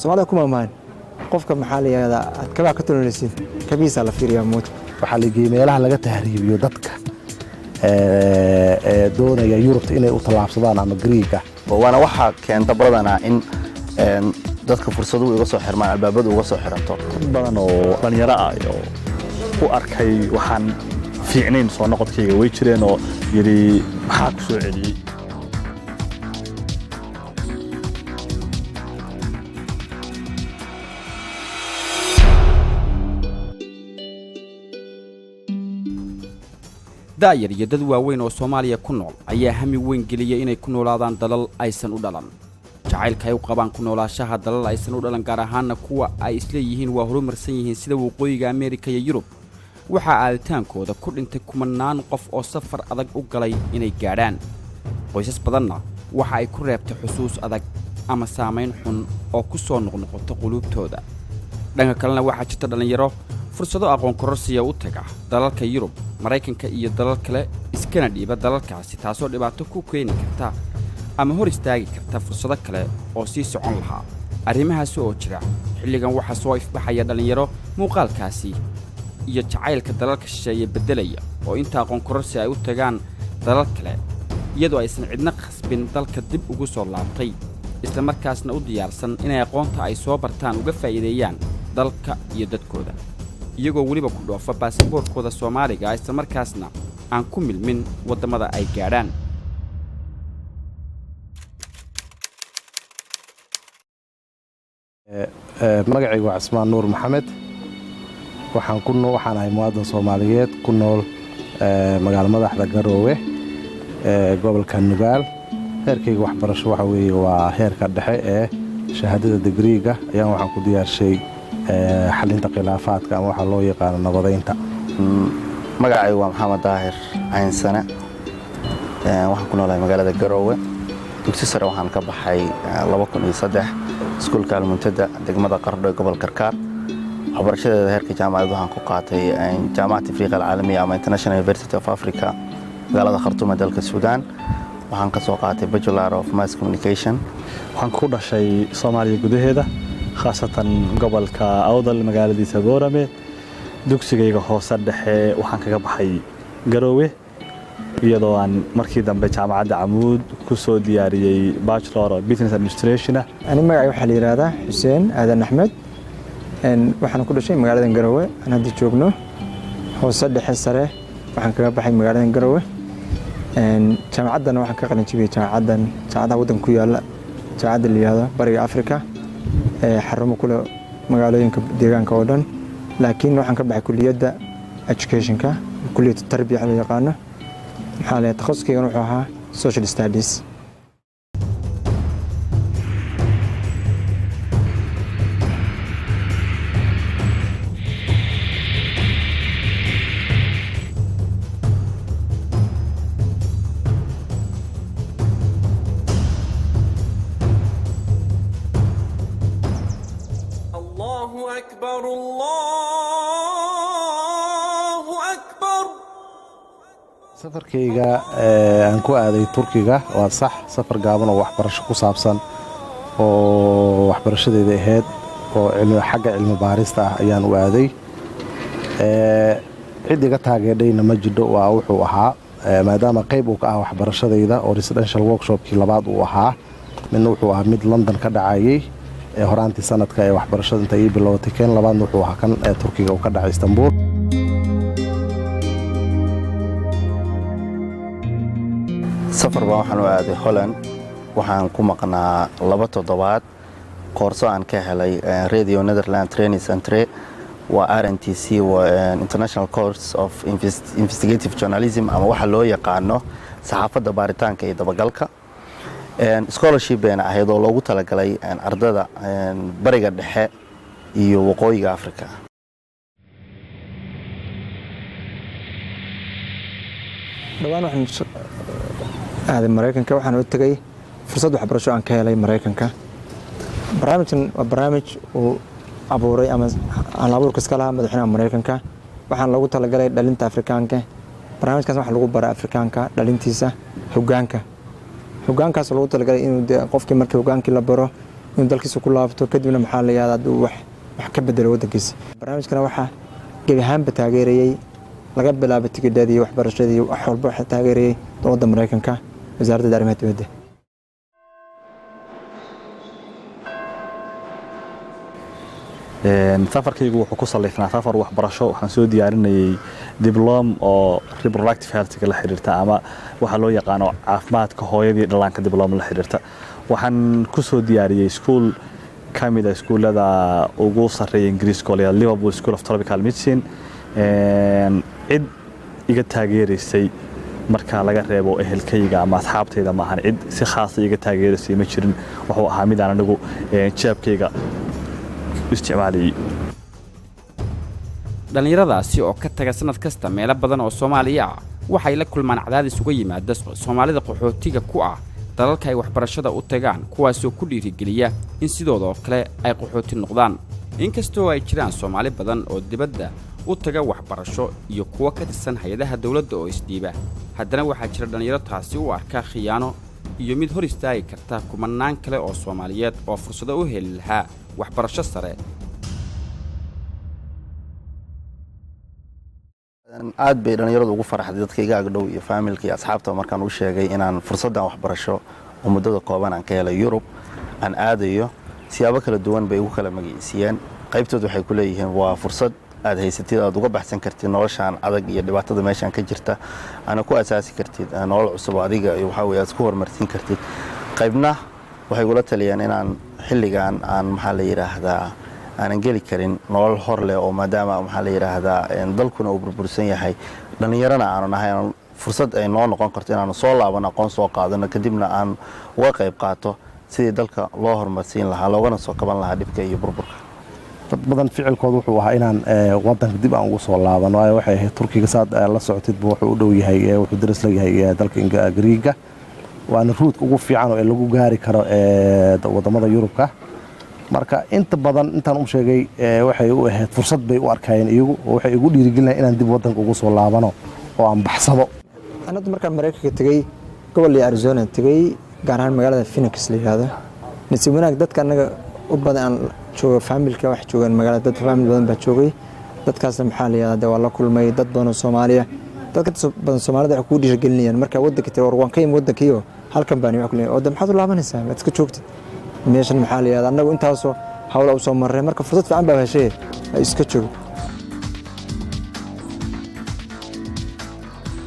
Soomaalida kuma maan qofka maxaa la yiraahdaa aad kaba ka tolonaysid kabiisa la fiiriyaa mood waxa la geeyay meelaha laga tahriibiyo dadka doonaya Yurubta inay u talaabsadaan ama Greega waana waxa keenta badanaa in dadka fursado uga soo xirmaan albaabada uga soo xiranto badan oo dhalinyaro ah oo u arkay waxaan fiicnayn soo noqodkayga way jireen oo yiri maxaa ku soo celiyay daayar iyo dad waaweyn oo Soomaaliya ku nool ayaa hami weyn geliyay inay ku noolaadaan dalal aysan u dhalan jacaylka ay u qabaan ku noolaashaha dalal aysan u dhalan gaar ahaanna kuwa ay isla yihiin waa horumarsan yihiin sida waqooyiga Ameerika iyo Yurub waxa aaditaankooda ku dhintay kumanaan qof oo safar adag u galay inay gaadhaan qoysas badanna waxa ay ku reebtay xusuus adag ama saameyn xun oo ku soo noqnoqota qulubtooda dhanka kalena waxa jirta dhalinyaro fursado aqoon kororsiya u taga dalalka Yurub Mareykanka iyo dalal kale iskana dhiiba dalalkaasi taasoo dhibaato ku keeni karta ama hor istaagi karta fursado kale oo sii socon lahaa arrimahaas oo jira xilligan waxa soo ifbaxaya dhalinyaro muuqaalkaasi iyo jacaylka dalalka shisheeye bedelaya oo inta aqoon kororsi ay u tagaan dalal kale iyadoo aysan cidna khasbin dalka dib ugu soo laabtay isla markaasna u diyaarsan inay aqoonta ay soo bartaan uga faa'iideeyaan dalka iyo dadkooda iyagoo waliba ku dhoofa baasaboorkooda Soomaaliga isla markaasna aan ku milmin wadamada ay gaadhaan magacaygu waa Cismaan Nuur Maxamed waxaan ahay muwaadin Soomaaliyeed ku nool magaalada madaxda Garowe gobolka Nugaal heerkayga waxbarasho waxa weeye waa heerka dhexe ee shahaadada digriiga ayaan waxaan ku diyaarshay xalinta khilaafaadka ama waxa loo yaqaan nabadeynta magacaygu waa Maxamed Daahir Aynsana waxaan ku noolahay magaalada Garowe dugsi sare waxaan ka baxay 2003 iskuulka Almuntada degmada Qardho gobolka Karkaar waxbarashadeeda heerka jaamacadda waxaan ku qaatay jaamacadda Afrika Caalamiga ama International University of Africa magaalada Khartoum ee dalka Suudaan waxaan ka soo qaatay Bachelor of Mass Communication waxaan ku dhashay Soomaaliya gudaheeda khaasatan gobolka Awdal magaaladiisa Boorame dugsigayga hoose dhexe waxaan kaga baxay Garowe iyadoo aan markii dambe jaamacadda Amuud ku soo diyaariyay Bachelor of Business Administration ani magacay waxa la yiraahdaa Xuseen Aadan Axmed waxaan ku dhashay magaalada Garowe aan hadda joogno hoose dhexe sare waxaan kaga baxay magaalada Garowe jaamacaddan waxaan ka qalin jibiyay jaamacadda waddan ku yaala jaamacadda Liyaada Bariga Afrika xarumo kule magaalooyinka deegaanka oo dhan laakiin waxaan ka baxay kulliyadda educationka kulliyadda tarbiyada la yaqaan maxaa la takhasuskayga wuxuu ahaa social studies safarkayga aan ku aaday Turkiga waa sax safar gaaban oo waxbarasho ku saabsan oo waxbarashadeeda ahayd oo xagga cilmi baarista ah ayaan u aaday cidiga taageedayna ma jidho waa wuxuu ahaa maadaama qayb uu ka ah waxbarashadayda oo residential workshopkii labaad uu ahaa midna wuxuu ahaa mid London ka dhacayay horaantii sanadka ee waxbarashada inta ay bilowday kan labaadna wuxuu ahaa kan Turkiga uu ka dhacay Istanbul safar baan waxaan u aaday Holland waxaan ku maqnaa 2 toddobaad koorso aan ka helay Radio Netherlands Training Center waa RNTC waa International Course of Investigative Journalism ama waxa loo yaqaano saxaafadda baaritaanka iyo dabagalka scholarship baan ahayd oo loogu talagalay ardada bariga dhexe iyo waqooyiga Afrika dhawaan waxaan aaday Mareykanka waxaan u tagay fursad waxbarasho aan ka helay Mareykanka barnaamijkan waa barnaamij uu abuuray ama aan abuurka iska lahaa madaxweynaha Mareykanka waxaan lagu talagalay dhalinta Afrikaanka barnaamijkaas waxa lagu baraa Afrikaanka dhalintiisa hogaankaas lagu talagalay inuu qofkii markii hogaankii la baro inuu dalkiisa ku laabto kadibna maxaa la yiraahdaa wax ka bedelo wadankiisa barnaamijkana waxa gebi ahaanba taageerayay laga bilaabo tigidhadii waxbarashadii wax walba waxa taageerayay dowladda Mareykanka wasaaradda arrimaha dibadda safarkaygu wuxuu ku saleysnaa safar waxbarasho waxaan soo diyaarinayay diblom oo reproductive health la xiriirta ama waxa loo yaqaano caafimaadka hooyadii dhallaanka diblom la xiriirta waxaan ku soo diyaariyay school kamida iskuulada ugu sareeya Ingiriiska oo Liverpool School of Tropical Medicine cid iga taageerisay marka laga reebo ehelkayga ama asxaabtayda ma ahan cid si khaas ah iga taageerisay ma jirin wuxuu ahaa mid aan anigu jeebkayga isticmaalay dhalinyaradaasi oo ka taga sanad kasta meelo badan oo Soomaaliya ah waxay la kulmaan cadaadis uga yimaada Soomaalida qaxootiga ku ah dalalka ay waxbarashada u tagaan kuwaas oo ku dhiirigeliya in sidoo kale ay qaxooti noqdaan inkastoo ay jiraan Soomaali badan oo dibadda u taga waxbarasho iyo kuwa ka tirsan hay'adaha dawladda oo isdiiba haddana waxaa jira dhalinyaro taasi u arka khiyaano iyo mid hor istaagi karta kumanaan kale oo Soomaaliyeed oo fursado u heli lahaa waxbarasho sare aad bay dhalinyaradu ugu farxday dadkayga agdhow iyo familka iyo asxaabta markaan u sheegay inaan fursadan waxbarasho oo muddada kooban aan ka helay Yurub aan aadayo siyaabo kala duwan bay ugu kala magiciisiyeen qaybtood waxay ku leeyihiin waa fursad aad haysatid aad uga baxsan kartid noloshaan adag iyo dhibaatada meeshaan ka jirta ana ku asaasi kartid nolol cusub adiga iyo waxa weeye aad ku horumarsin kartid qaybna waxay kula taliyeen inaan xilligan aan maxaa la yiraahdaa aanan geli karin nolol hor leh oo maadaama maxaa la yiraahdaa dalkuna uu burbursan yahay dhalinyarana aanu nahay fursad ay noo noqon karto inaan soo laabano aqoon soo qaadano kadibna aan uga qayb qaato sidii dalka loo horumarsiin lahaa loogana soo kaban lahaa dhibka iyo burburka dad badan ficilkoodu wuxuu ahaa inaan wadanka dib aan ugu soo laabano ay waxay ahayd Turkiga saad la socotid buu wuxuu u dhow yahay wuxuu daris la yahay dalka Greega waana ruudka ugu fiican oo lagu gaari karo wadamada Yurubka marka inta badan intaan u sheegay waxay u ahayd fursad bay u arkayeen iyagu waxay igu dhiirigelinayaan inaan dib wadanka ugu soo laabano oo aan baxsado anad markaan Mareykanka tagay gobolka Arizona tagay gaar ahaan magaalada Phoenix la yiraahdo nasiib wanaag dadka anaga u badan jooga familka wax joogan magaalada dad famil badan baa joogay dadkaas maxaa la yiraahdaa waa la kulmay dad badan oo Soomaaliya dadka badan Soomaalida wax ku dhiirigelinayaan marka wadanka tii war waan ka imid wadankiyo halkan baan wax ku leeyahay oo maxaad u laabanaysaa ma iska joogtid meeshan maxaa la yiraahdaa anagu intaas oo hawl u soo maray marka fursad fiican baa heshay iska joog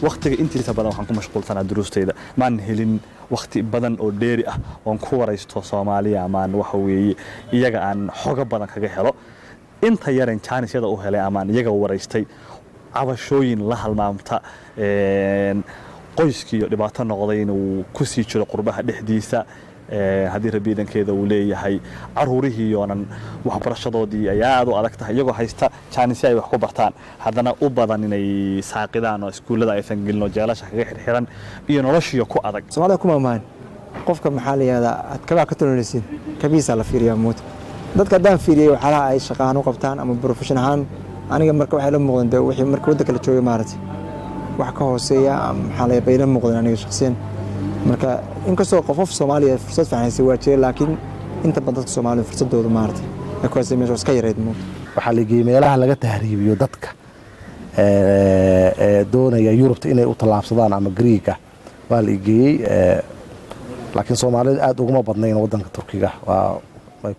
waqtiga intiisa badan waxaan ku mashquulsanaa duruustayda maan helin waqti badan oo dheeri ah oo ku waraysto Soomaaliya ama waxa weeye iyaga aan xoga badan kaga helo inta yaran Chinese-yada u helay ama iyaga waraystay cabashooyin la halmaamta qoyskii iyo dhibaato noqday inuu ku sii jiro qurbaha dhexdiisa haddii rabiidankeeda uu leeyahay caruurihii oonan waxbarashadoodii ay aad u adag tahay iyagoo haysta Chinese ay wax ku bartaan haddana u badan inay saaqidaan oo iskuulada aysan gelin oo jeelasha kaga xirxiran iyo noloshii ku adag Soomaalida kuma maahan qofka maxaa la yiraahdaa aad ka tolonaysid kabiisa la fiiriyaa mood dadka daan fiiriyay waxa ay shaqaan u qabtaan ama profession ahaan aniga marka waxay la muuqdaan wixii marka wadda kala joogay maartay wax ka hooseeya maxaa la bayna muuqdaan aniga shakhsiyan marka inkastoo qof Soomaaliya fursad fiican waa jiray laakiin inta badan dadka Soomaaliya fursadoodu maartay ay ku haysan meesha iska yareed mo waxa la geeyay meelaha laga tahriibiyo dadka doonaya Yurubta inay u talaabsadaan ama Greega waa la geeyay laakiin Soomaalida aad ugu ma badnayn wadanka Turkiga waa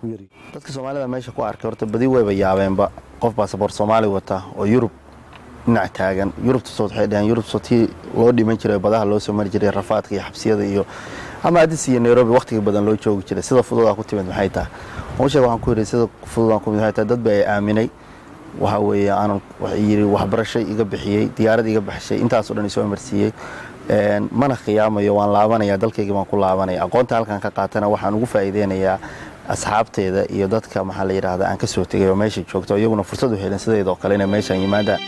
ku yari dadka Soomaalida meesha ku arkay horta badi wayba yaabeenba qof baasaboor Soomaali wata oo Yurub dhinac taagan Yurubta soo waxay dhahan Yurub soo tii loo dhiman jiray badaha loo soo mari jiray rafaadka iyo xabsiyada iyo ama Addis iyo Nairobi waqtiga badan loo joogi jiray sida fudud ku timid maxay tahay waxaan ku yiri sida fudud ku maxay tahay dad bay aaminay waxa weeye aan yiri waxbarasho iga bixiyay diyaarad iga baxshay intaas oo dhan soo marsiiyay mana khiyaamayo waan laabanaya dalkayga waan ku laabanaya aqoonta halkan ka qaatana waxaan ugu faa'iideynayaa asxaabteeda iyo dadka maxaa la yiraahdaa aan ka soo tagay oo meesha joogto iyaguna fursad u heleen sideedoo kale inay meeshan yimaadaan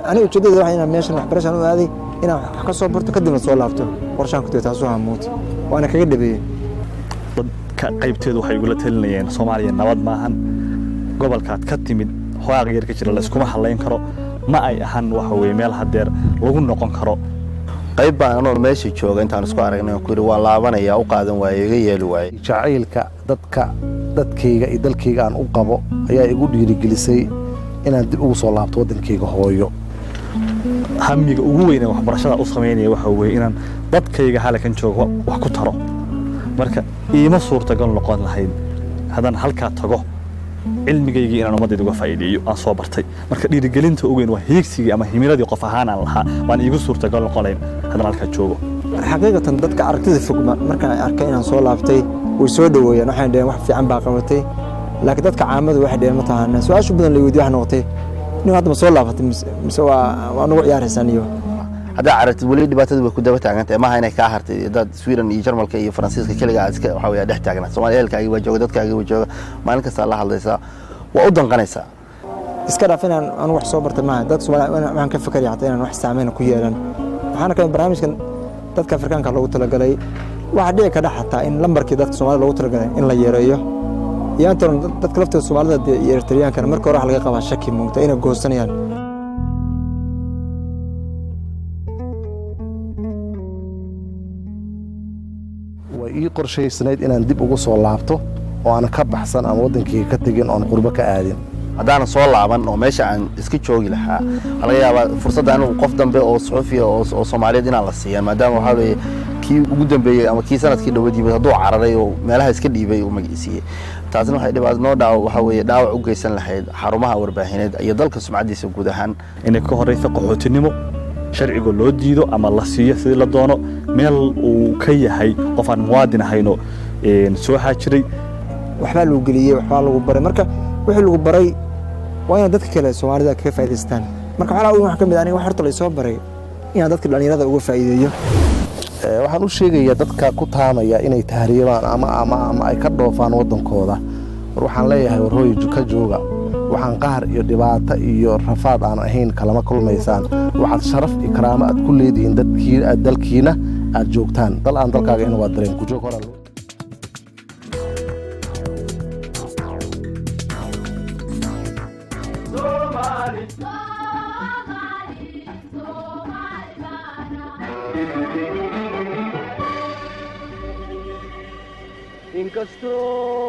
aniga ujeedada waxay inaan meeshan waxbarasho u aaday inaan wax ka soo barto kadibna soo laabto qorshaan ku taasoo hamuut waana kaga dhabeeyay dadka qaybteedu waxay igula talinayeen Soomaaliya nabad maahan gobolkaad ka timid xoogaa yar ka jira la iskuma halayn karo ma ay ahan waxa weeye meel hadeer lagu noqon karo qayb baan anoo meesha jooga intaan isku aragnay ku yiri waa laabanaya u qaadan waaye iga yeeli waaye jacaylka dadkayga iyo dalkayga aan u qabo ayaa igu dhiirigelisay inaan dib ugu soo laabto wadankayga hooyo hamiga ugu weyn ee waxbarashada u sameynaya waxa weeye inaan dadkayga halkan joogo wax ku taro marka iima suurtagal noqon lahayd hadan halka tago cilmigayga inaan ummadayda uga faa'iideeyo aan soo bartay marka dhiirigelinta ugu weyn waa hiigsiga ama himiladii qof ahaan aan lahaa waan iigu suurtagal noqonayn hadan halka joogo xaqiiqatan dadka aragtida fog marka ay arkay inaan soo laabtay way soo dhaweeyeen waxaan dhaheen wax fiican baa qabatay laakiin dadka caamadu waxay dhaheen ma tahan su'aashu badan la weydiiyo wax noqotay nin hadda soo laabatay mise waa nagu ciyaaraysan iyo hadda aragtid wali dhibaatada way ku daba taagantay ma hayna ka hartay dad Sweden iyo Jarmalka iyo Faransiiska kaliya iska waxa weeye dhex taagnaa Soomaaliyeelkaaga waa jooga dadkaaga waa jooga maalin kasta la hadlaysa waa u danqanaysa iska dhaafin aan wax soo bartay ma dad Soomaaliyeed waxaan ka fikiraya hataa inaan wax saameyn ku yeelan waxaan ka barnaamijkan dadka Afrikaanka loogu talagalay waxa dhici ka dhaxata in lambarkii dadka Soomaaliyeed loogu talagalay in la yareeyo iyaantoon dadka lafteeda Soomaalida iyo Eritreanka marka hore wax laga qabaa shaki muugta inay goosanayaan ii qorshaysanayd inaan dib ugu soo laabto oo aan ka baxsan ama wadankii ka tagin oo qurbo ka aadin hadaan soo laaban oo meesha aan iska joogi lahaa laga yaabaa fursad aan qof dambe oo Soofiya oo Soomaaliyeed inaan la siiyo maadaama waxa weeye kii ugu dambeeyay ama kii sanadkii dhawadiiba haduu cararay oo meelaha iska dhiibay oo magiciisii taasina waxay dhibaato noo dhaaw waxa weeye dhaawac u geysan lahayd xarumaha warbaahineed iyo dalka sumcadiisa guud ahaan inay ka horeyso qaxootinimo sharciga loo diido ama la siiyo sidii la doono meel uu ka yahay qof aan muwaadin ahayno soo haajiray waxba lagu geliyay waxba lagu baray marka wixii lagu baray waa in dadka kale Soomaalida ka faa'iideystaan marka waxa ka mid ah wax horta la soo baray in dadka dhalinyarada uga faa'iideeyo waxaan u sheegayaa dadka ku taamaya inay tahriibaan ama ay ka dhoofaan wadankooda waxaan leeyahay warhooy ka jooga waxaan qaar iyo dhibaato iyo rafaad aan ahayn kalama kulmaysaan waxaad sharaf iyo karaamo aad ku leedihiin dalkiina aad joogtaan dal aan dalkaaga in waa dareen ku joog hore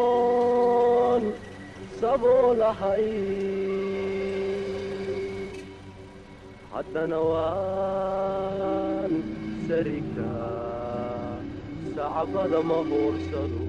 inkastoon saboolahay haddana waan sarigaa sacbada ma hoorsado